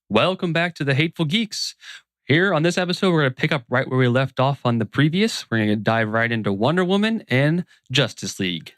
Welcome back to the Hateful Geeks. Here on this episode, we're going to pick up right where we left off on the previous. We're going to dive right into Wonder Woman and Justice League.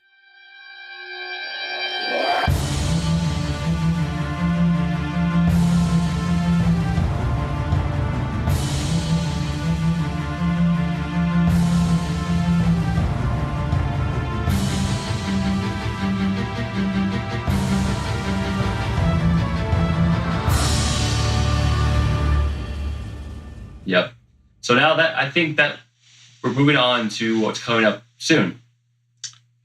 Yep. So now that I think that we're moving on to what's coming up soon.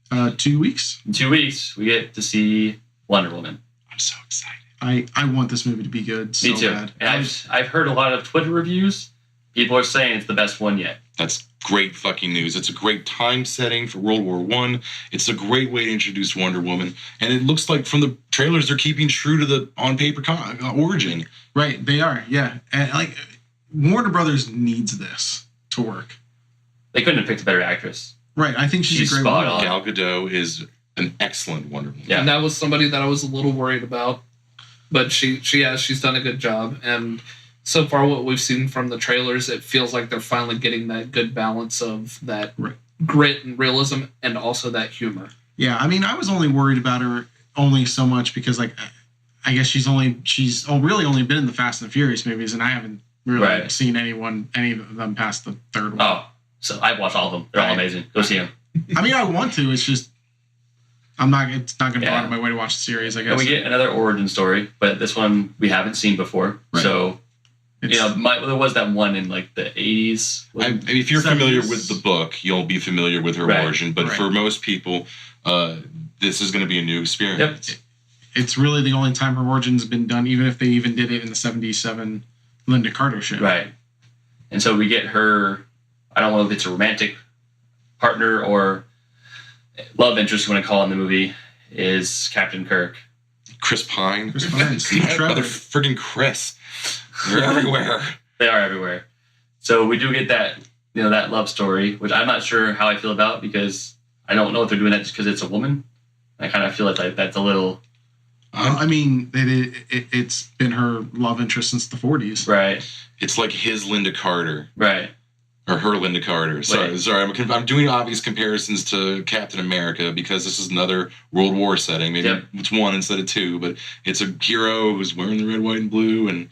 2 weeks. In 2 weeks, we get to see Wonder Woman. I'm so excited. I want this movie to be good. Me too. Bad. And I've heard a lot of Twitter reviews. People are saying it's the best one yet. That's great fucking news. It's a great time setting for World War I. It's a great way to introduce Wonder Woman. And it looks like from the trailers, they're keeping true to the on-paper origin. Right, they are, yeah. And like Warner Brothers needs this to work. They couldn't have picked a better actress. Right, I think she's a great spot Wonder on. Gal Gadot is an excellent Wonder Woman. Yeah. And that was somebody that I was a little worried about. But she's done a good job. And so far what we've seen from the trailers, it feels like they're finally getting that good balance of that grit and realism and also that humor. Yeah, I mean, I was only worried about her only so much because, like, I guess she's really only been in the Fast and the Furious movies, and I haven't really seen any of them past the third one. Oh, so I've watched all of them. They're all amazing. Go see them. I mean, I want to. It's just it's not going to go out of my way to watch the series, I guess. And we get another origin story, but this one we haven't seen before. Right. So, there was that one in like the 80s. If you're familiar with the book, you'll be familiar with her origin. But for most people, this is going to be a new experience. Yep. It's really the only time her origin's been done, even if they even did it in the 77 Linda Carter show. Right. And so we get her, I don't know if it's a romantic partner or love interest, you want to call it in the movie, is Captain Kirk. Chris Pine. Steve Trevor. Mother friggin' Chris. They're everywhere. They are everywhere. So we do get that, that love story, which I'm not sure how I feel about because I don't know if they're doing that just because it's a woman. I kind of feel like that's a little... I mean, it's been her love interest since the 40s. Right. It's like his Linda Carter. Right. Or her Linda Carter. Sorry. I'm doing obvious comparisons to Captain America because this is another World War setting. Maybe it's one instead of two, but it's a hero who's wearing the red, white, and blue and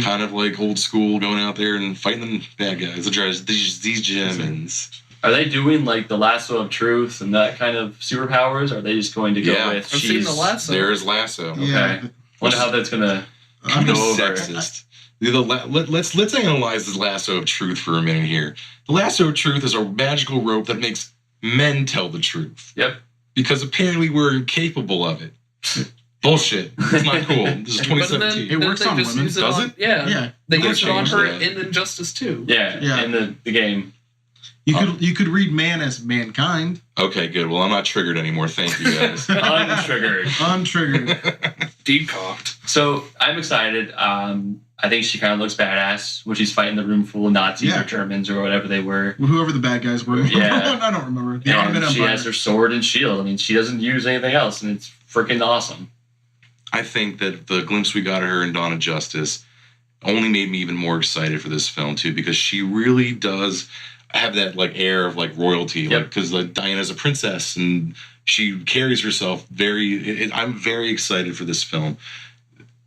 kind of like old school going out there and fighting the bad guys. These Germans. Are they doing like the lasso of truth and that kind of superpowers? Or are they just going to go with I've seen the lasso. There's lasso. Yeah. Okay. Wonder how that's going to go over. Sexist. Let's analyze the lasso of truth for a minute here. The lasso of truth is a magical rope that makes men tell the truth. Yep. Because apparently we're incapable of it. Bullshit. It's not cool. This is 2017. It works on women. Does it? Yeah. They use it on her that. in Injustice too. Yeah. In the game. You could read man as mankind. Okay, good. Well, I'm not triggered anymore. Thank you, guys. Untriggered. Decocked. So I'm excited. I think she kind of looks badass when she's fighting the room full of Nazis or Germans or whatever they were. Whoever the bad guys were. Yeah. I don't remember. And she has her sword and shield. I mean, she doesn't use anything else, and it's freaking awesome. I think that the glimpse we got of her in Dawn of Justice only made me even more excited for this film, too, because she really does have that like air of like royalty, like because like Diana's a princess and she carries herself I'm very excited for this film.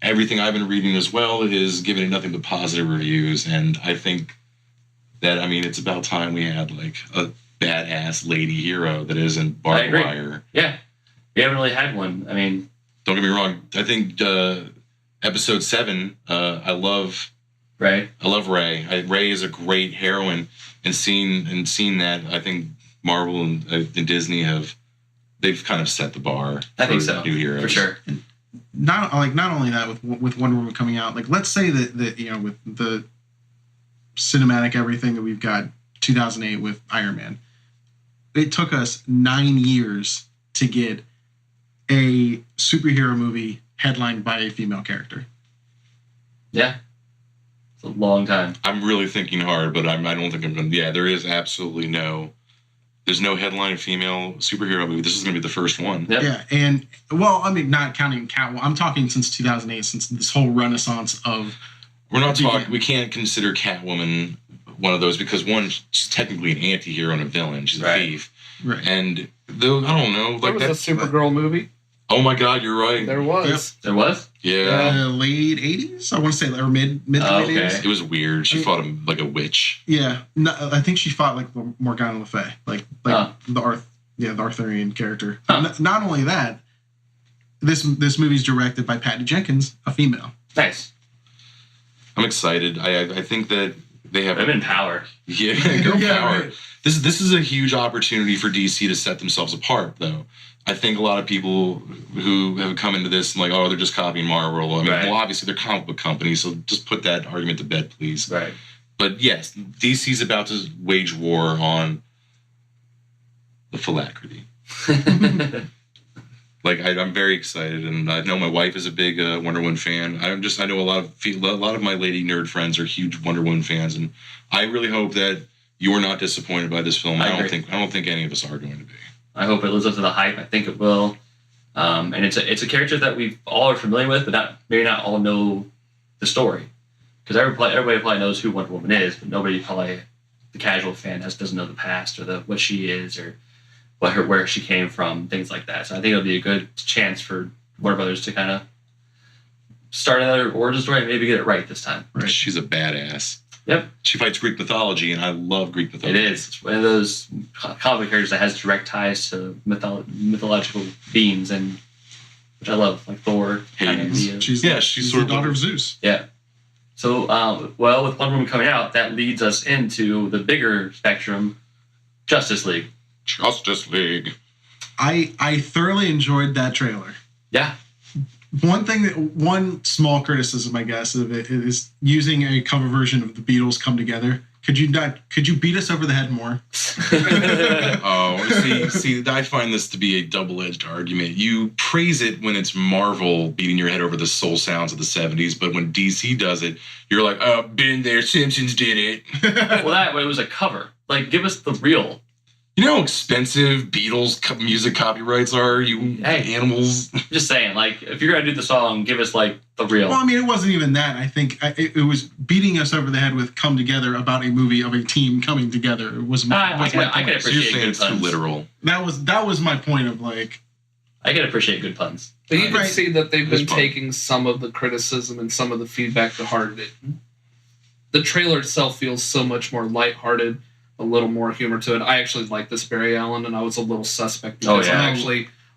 Everything I've been reading as well is giving it nothing but positive reviews, and I think that it's about time we had like a badass lady hero that isn't barbed wire. Yeah, we haven't really had one. I mean, don't get me wrong. I think episode 7. I love Ray. Ray is a great heroine. And seeing that, I think Marvel and Disney they've kind of set the bar. I think so. New heroes for sure. Not only that with Wonder Woman coming out. Like, let's say that with the cinematic everything that we've got 2008 with Iron Man, it took us 9 years to get a superhero movie headlined by a female character. Yeah. It's a long time. I'm really thinking hard, but I don't think I'm going to... Yeah, there is absolutely no There's no headline female superhero movie. This is going to be the first one. Yep. Yeah, and well, I mean, not counting Catwoman. I'm talking since 2008, since this whole renaissance of. We're not talking. We can't consider Catwoman one of those because one, she's technically an anti-hero and a villain. She's a thief. Right. And though I don't know, There like was a Supergirl movie. Oh my God, you're right. There was. There was? Yeah. Late 80s, I want to say, or mid to late 80s. It was weird. She fought him like a witch. Yeah, no, I think she fought like Morgana Le Fay, like the Arthurian character. Not only that, this movie's directed by Patty Jenkins, a female. Nice. I'm excited. I think that they have women power. Yeah, girl power. Right. This is a huge opportunity for DC to set themselves apart, though. I think a lot of people who have come into this and like, oh, they're just copying Marvel. I mean, well, obviously they're comic book companies, so just put that argument to bed, please. Right. But yes, DC's about to wage war on the phylactery. Like I'm very excited, and I know my wife is a big Wonder Woman fan. I know a lot of my lady nerd friends are huge Wonder Woman fans, and I really hope that you are not disappointed by this film. I don't think any of us are going to be. I hope it lives up to the hype. I think it will. And it's a character that we all are familiar with, but maybe not all know the story. Because everybody probably knows who Wonder Woman is, but nobody probably, the casual fan, doesn't know the past or what she is or where she came from, things like that. So I think it'll be a good chance for Warner Brothers to kind of start another origin story and maybe get it right this time. Right. She's a badass. Yep. She fights Greek mythology, and I love Greek mythology. It is. It's one of those comic characters that has direct ties to mythological beings, and which I love, like Thor. Hades. She's sort the daughter of Zeus. Yeah. So, with Wonder Woman coming out, that leads us into the bigger spectrum, Justice League. Justice League. I thoroughly enjoyed that trailer. Yeah. One small criticism, I guess, of it is using a cover version of the Beatles Come Together. Could you beat us over the head more? See, I find this to be a double-edged argument. You praise it when it's Marvel beating your head over the soul sounds of the 70s, but when DC does it, you're like, oh, been there, Simpsons did it. Well, it was a cover. Like, give us the real. You know how expensive Beatles music copyrights are, animals? Just saying, like, if you're going to do the song, give us, like, the real. Well, I mean, it wasn't even that. I think it was beating us over the head with Come Together about a movie of a team coming together. It was my point. I can So you're appreciate saying good it's too puns. literal. That was my point of, like... I can appreciate good puns. But you can see that they've been It's fun. taking some of the criticism and some of the feedback to heart. The trailer itself feels so much more lighthearted, a little more humor to it. I actually like this Barry Allen, and I was a little suspect because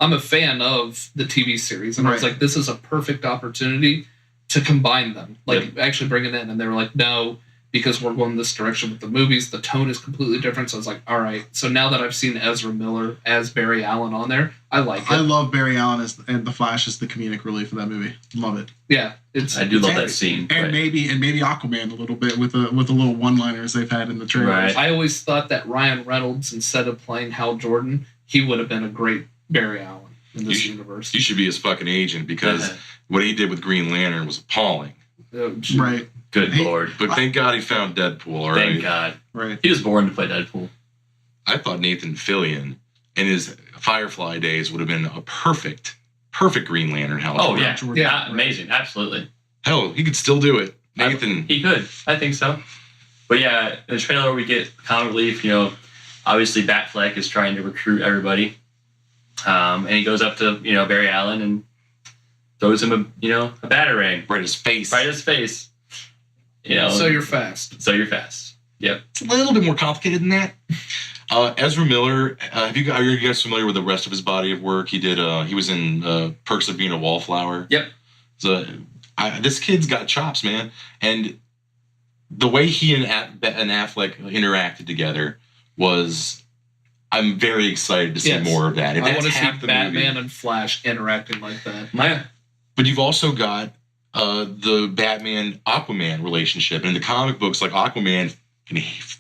I'm a fan of the TV series, and I was like, this is a perfect opportunity to combine them, actually bring it in. And they were like, no, because we're going this direction with the movies. The tone is completely different. So I was like, all right. So now that I've seen Ezra Miller as Barry Allen on there, I like it. I love Barry Allen and the Flash as the comedic relief of that movie. Love it. Yeah, I do love that scene. And maybe Aquaman a little bit with the little one-liners they've had in the trailers. Right. I always thought that Ryan Reynolds, instead of playing Hal Jordan, he would have been a great Barry Allen in this universe. You should be his fucking agent because what he did with Green Lantern was appalling. Right. Good Lord. But thank God he found Deadpool, all right? Thank God. Right. He was born to play Deadpool. I thought Nathan Fillion in his Firefly days would have been a perfect Green Lantern. Yeah, amazing. Absolutely. Hell, he could still do it. Nathan. He could. I think so. But yeah, in the trailer we get comic relief, obviously Batfleck is trying to recruit everybody. And he goes up to, Barry Allen and throws him a batarang. Right in his face. Right in his face. So you're fast. Yep. It's a little bit more complicated than that. Ezra Miller, are you guys familiar with the rest of his body of work? He did. He was in Perks of Being a Wallflower. Yep. So this kid's got chops, man. And the way he and Affleck interacted together was, I'm very excited to see more of that. I want to see Batman and Flash interacting like that. But you've also got the Batman-Aquaman relationship. And in the comic books, like Aquaman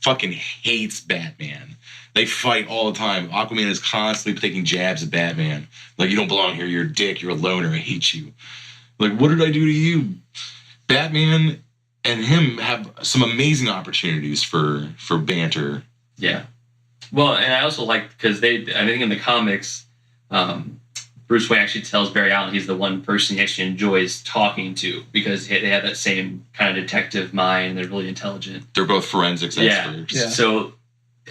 fucking hates Batman. They fight all the time. Aquaman is constantly taking jabs at Batman. Like, you don't belong here. You're a dick. You're a loner. I hate you. Like, what did I do to you? Batman and him have some amazing opportunities for banter. Yeah. Well, and I also like because I think in the comics, Bruce Wayne actually tells Barry Allen he's the one person he actually enjoys talking to because they have that same kind of detective mind. They're really intelligent. They're both forensics experts. Yeah. So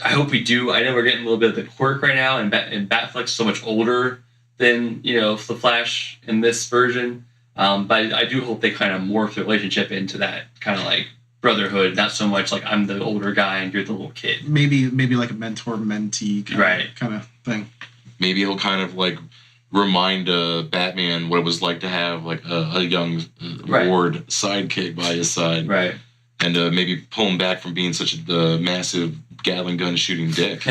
I hope we do. I know we're getting a little bit of the quirk right now, and Batfleck's so much older than the Flash in this version. But I do hope they kind of morph the relationship into that kind of like brotherhood, not so much like I'm the older guy and you're the little kid. Maybe like a mentor-mentee kind of thing. Maybe he'll kind of like remind Batman what it was like to have like a young Ward sidekick by his side. Right. And maybe pull him back from being such a massive Gatling gun shooting dick.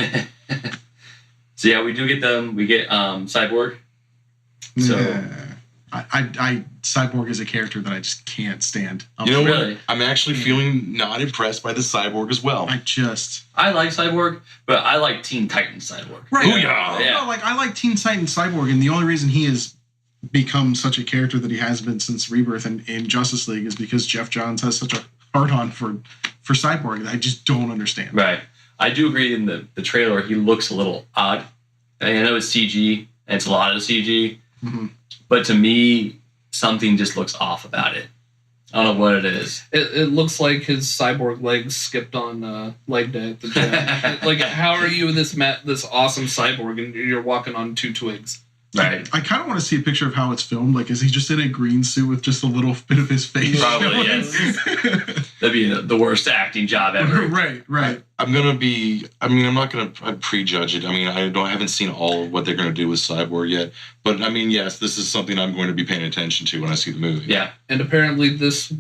So yeah, we do get them. We get Cyborg. So I Cyborg is a character that I just can't stand. What? I'm actually feeling not impressed by the Cyborg as well. I like Cyborg, but I like Teen Titans Cyborg. Right. Booyah! No, like I like Teen Titans Cyborg, and the only reason he has become such a character that he has been since Rebirth and in Justice League is because Jeff Johns has such a hard-on for Cyborg that I just don't understand. Right. I do agree in the trailer he looks a little odd. I know it's CG, and it's a lot of CG, but to me, something just looks off about it. I don't know what it is. It looks like his cyborg legs skipped on leg day at the gym. Like, how are you this awesome cyborg and you're walking on two twigs? Right. I kind of want to see a picture of how it's filmed. Like, is he just in a green suit with just a little bit of his face? Probably, yes. That'd be the worst acting job ever. Right. I'm not gonna prejudge it. I mean, I haven't seen all of what they're gonna do with Cyborg yet. But I mean, yes, this is something I'm going to be paying attention to when I see the movie. Yeah. And apparently this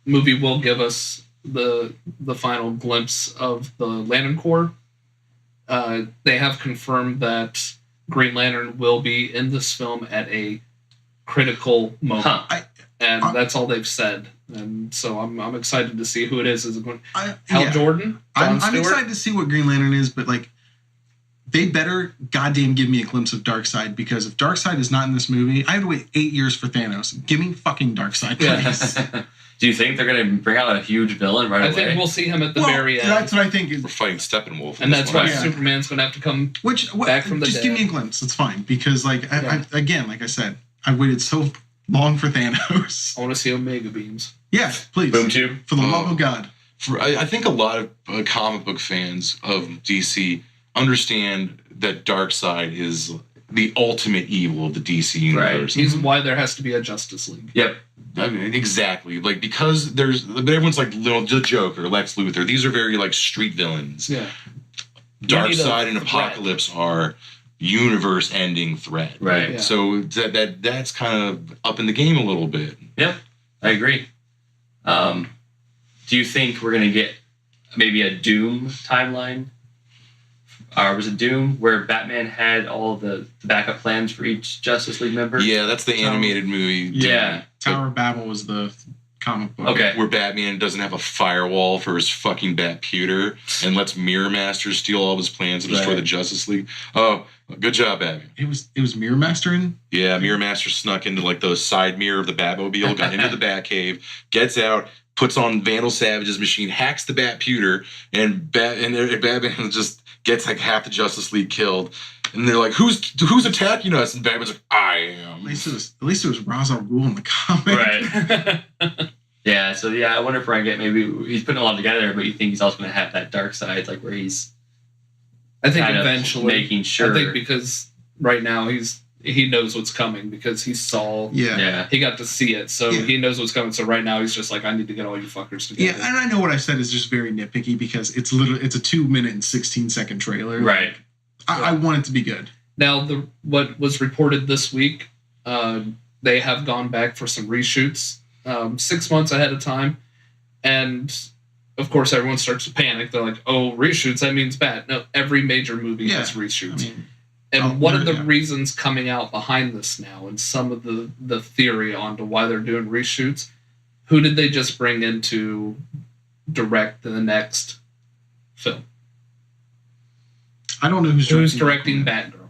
movie will give us the final glimpse of the Lantern Corps. They have confirmed that Green Lantern will be in this film at a critical moment. And that's all they've said. And so I'm excited to see who it is. Is it going Hal Jordan? I'm excited to see what Green Lantern is, but like they better goddamn give me a glimpse of Darkseid, because if Darkseid is not in this movie, I have to wait 8 years for Thanos. Give me fucking Darkseid, please. Do you think they're going to bring out a huge villain right away? I think we'll see him at the very end. That's what I think. We're fighting Steppenwolf. And that's why Superman's going to have to come back from the dead. Just give me a glimpse. It's fine. Because, like, again, like I said, I've waited so long for Thanos. I want to see Omega Beams. Yeah, please. Boom tube. For the love of God. I think a lot of comic book fans of DC understand that Darkseid is the ultimate evil of the DC universe. Right. He's why there has to be a Justice League. Yep. I mean, exactly. Like, because everyone's like, the Joker, Lex Luthor. These are very like street villains. Yeah. Darkseid and Apocalypse are universe-ending threat. Right. Yeah. So that's kind of up in the game a little bit. Yep. I agree. Do you think we're gonna get maybe a Doom timeline? Or was it Doom where Batman had all the backup plans for each Justice League member? Yeah, that's the animated movie. Yeah. Tower of Babel was the comic book. Okay. Where Batman doesn't have a firewall for his fucking Batputer and lets Mirror Master steal all of his plans to destroy the Justice League. Oh, good job, Batman. It was Mirror Master in? Yeah, Mirror Master snuck into like the side mirror of the Batmobile, got into the Batcave, gets out, puts on Vandal Savage's machine, hacks the Batputer, and Batman just gets like half the Justice League killed. And they're like, who's attacking us? And Batman's like, I am. At least it was Ra's al Ghul in the comic. Right. Yeah, so I wonder if we're going to get, maybe he's putting a lot together, but you think he's also going to have that dark side, like where he's I think eventually making sure. I think because right now he knows what's coming because he saw. Yeah. He got to see it, so he knows what's coming. So right now he's just like, I need to get all you fuckers together. Yeah, and I know what I said is just very nitpicky because it's a 2 minute and 16-second trailer. Right. I want it to be good. Now, what was reported this week, they have gone back for some reshoots 6 months ahead of time, and of course everyone starts to panic. They're like, "Oh, reshoots? That means bad." No, every major movie has reshoots. One of the reasons coming out behind this now, and some of the theory onto why they're doing reshoots, who did they just bring in to direct the next film? I don't know who's directing Batgirl.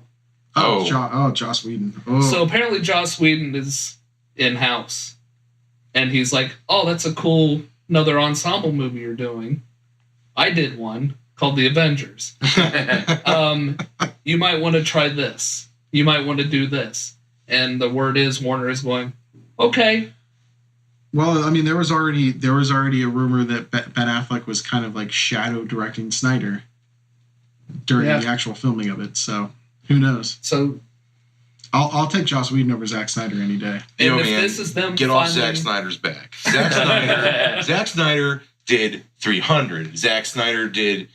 Joss Whedon. Oh. So apparently Joss Whedon is in-house. And he's like, oh, that's a cool another ensemble movie you're doing. I did one. called The Avengers. You might want to try this. You might want to do this. And the word is Warner is going, okay. Well, I mean, there was already a rumor that Ben Affleck was kind of like shadow directing Snyder during the actual filming of it. So who knows? So I'll take Joss Whedon over Zack Snyder any day. And if this is them get off Zack Snyder's back. Zack Snyder did 300. Zack Snyder did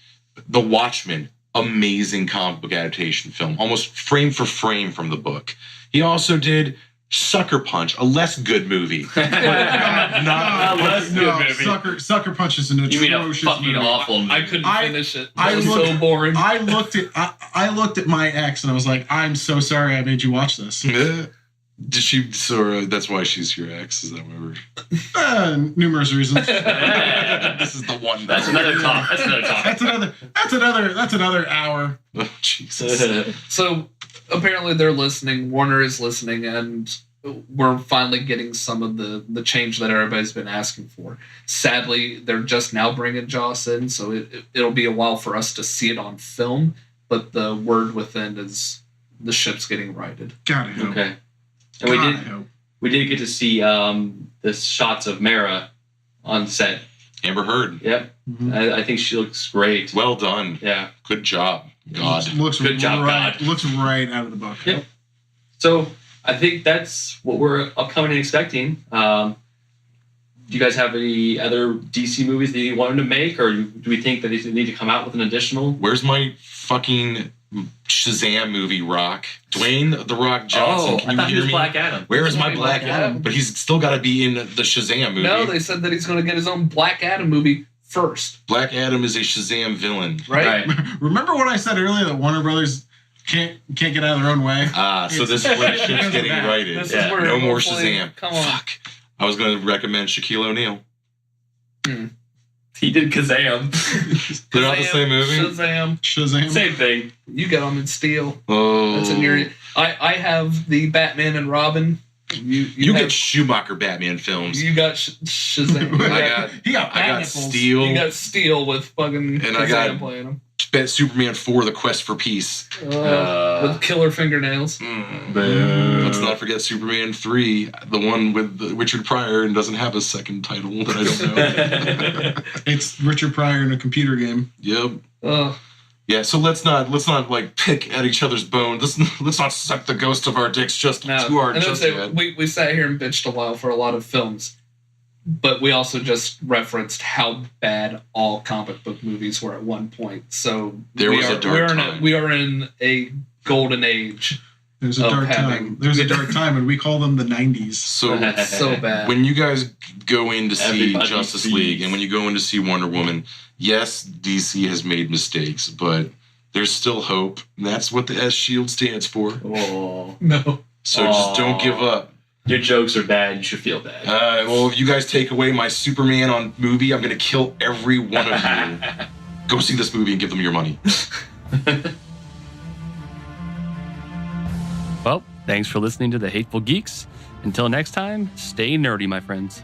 The Watchmen, amazing comic book adaptation film, almost frame for frame from the book. He also did Sucker Punch, a less good movie. Not less good movie. Sucker Punch is an atrocious You mean a fucking movie. awful movie. I couldn't finish it. I It was looked- so boring. I looked at my ex and I was like, I'm so sorry I made you watch this. Did she? So that's why she's your ex. Is that why we're? Numerous reasons. This is the one. That's another talk. That's another talk. That's another hour. Oh, Jesus. So apparently they're listening. Warner is listening, and we're finally getting some of the change that everybody's been asking for. Sadly, they're just now bringing Joss in, so it'll be a while for us to see it on film. But the word within is the ship's getting righted. God, I hope. Okay. And God, I hope. we did get to see the shots of Mara on set. Amber Heard. Yep. Mhm. I think she looks great. Well done. Yeah. Good job, God. Looks Good job, right, God. Looks right out of the book. Yep. So I think that's what we're upcoming and expecting. Do you guys have any other DC movies that you want them to make, or do we think that they need to come out with an additional? Where's my fucking Shazam movie, Rock? Dwayne The Rock Johnson. Oh, Can I you thought he hear was me? Black Adam. Where is my Black Black Adam? Adam? But he's still got to be in the Shazam movie. No, they said that he's going to get his own Black Adam movie first, Black Adam is a Shazam villain. right? Remember what I said earlier that Warner Brothers can't get out of their own way? So this is where the ship's getting Yeah. righted. This Yeah. is where No more hopefully- Shazam. Come on. Fuck. I was going to recommend Shaquille O'Neal. He did Kazam. They're not the same movie? Shazam. Shazam. Same thing. You got them in steel. Oh. That's in your. I have the Batman and Robin. You have, get Schumacher Batman films. You got Shazam. He got I got nipples. Steel. You got Steel with fucking And I Shazam got- playing him. Superman 4, The Quest for Peace. With killer fingernails. Let's not forget Superman 3, the one with Richard Pryor and doesn't have a second title that I don't know. It's Richard Pryor in a computer game. Yep. Ugh. Yeah, so let's not like pick at each other's bones. Let's not suck the ghost of our dicks just No. too hard And just that's it. yet. We sat here and bitched a while for a lot of films. But we also just referenced how bad all comic book movies were at one point. So There was a dark time. we are in a golden age. There's a Of dark having- time. There's a dark time, and we call them the 90s. So So bad. when you guys go in to see Everybody Justice sees. League and when you go in to see Wonder Woman, yes, DC has made mistakes, but there's still hope. And that's what the S Shield stands for. Oh, No. So just don't give up. your jokes are bad. You should feel bad. Well, if you guys take away my Superman on movie, I'm going to kill every one of you. Go see this movie and give them your money. Well, thanks for listening to The Hateful Geeks. Until next time, stay nerdy, my friends.